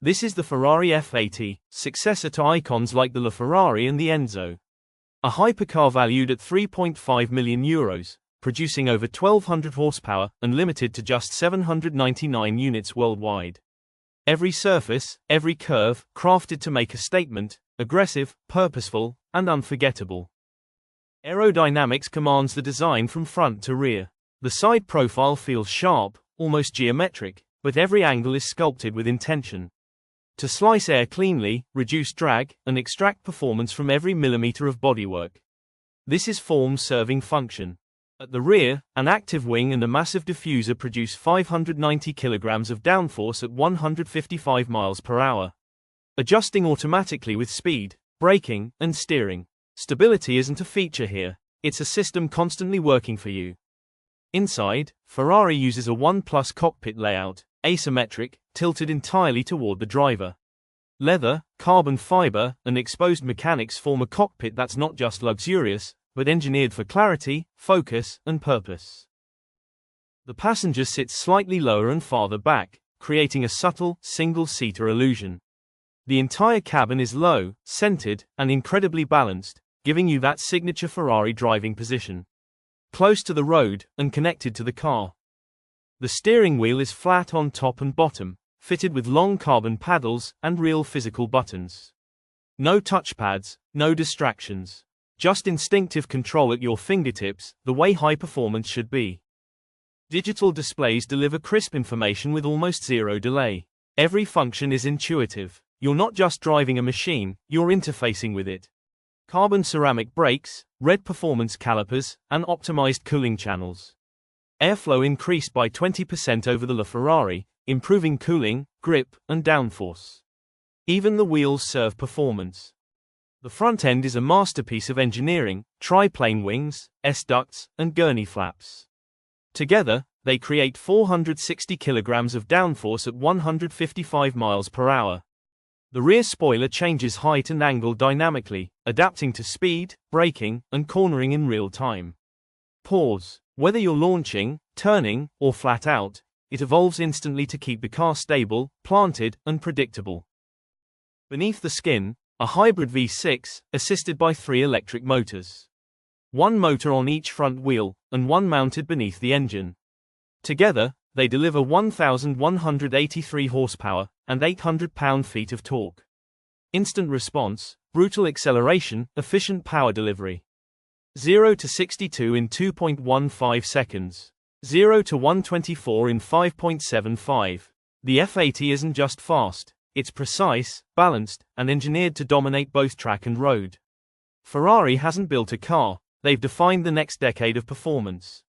This is the Ferrari F80, successor to icons like the LaFerrari and the Enzo. A hypercar valued at €3.5 million, producing over 1,200 horsepower and limited to just 799 units worldwide. Every surface, every curve, crafted to make a statement, aggressive, purposeful, and unforgettable. Aerodynamics commands the design from front to rear. The side profile feels sharp, almost geometric, but every angle is sculpted with intention. To slice air cleanly, reduce drag, and extract performance from every millimeter of bodywork. This is form's serving function. At the rear, an active wing and a massive diffuser produce 590 kilograms of downforce at 155 miles per hour. Adjusting automatically with speed, braking, and steering. Stability isn't a feature here, it's a system constantly working for you. Inside, Ferrari uses a 1+ cockpit layout, asymmetric, tilted entirely toward the driver. Leather, carbon fiber, and exposed mechanics form a cockpit that's not just luxurious, but engineered for clarity, focus, and purpose. The passenger sits slightly lower and farther back, creating a subtle, single-seater illusion. The entire cabin is low, centered, and incredibly balanced, giving you that signature Ferrari driving position. Close to the road, and connected to the car. The steering wheel is flat on top and bottom, fitted with long carbon paddles and real physical buttons. No touchpads, no distractions. Just instinctive control at your fingertips, the way high performance should be. Digital displays deliver crisp information with almost zero delay. Every function is intuitive. You're not just driving a machine, you're interfacing with it. Carbon ceramic brakes, red performance calipers, and optimized cooling channels. Airflow increased by 20% over the LaFerrari, improving cooling, grip, and downforce. Even the wheels serve performance. The front end is a masterpiece of engineering, triplane wings, S-ducts, and gurney flaps. Together, they create 460 kilograms of downforce at 155 miles per hour. The rear spoiler changes height and angle dynamically, adapting to speed, braking, and cornering in real time. Pause. Whether you're launching, turning, or flat out, it evolves instantly to keep the car stable, planted, and predictable. Beneath the skin, a hybrid V6, assisted by 3 electric motors. One motor on each front wheel, and one mounted beneath the engine. Together, they deliver 1,183 horsepower, and 800 pound-feet of torque. Instant response, brutal acceleration, efficient power delivery. 0 to 62 in 2.15 seconds. 0 to 124 in 5.75. The F80 isn't just fast, it's precise, balanced, and engineered to dominate both track and road. Ferrari hasn't built a car, they've defined the next decade of performance.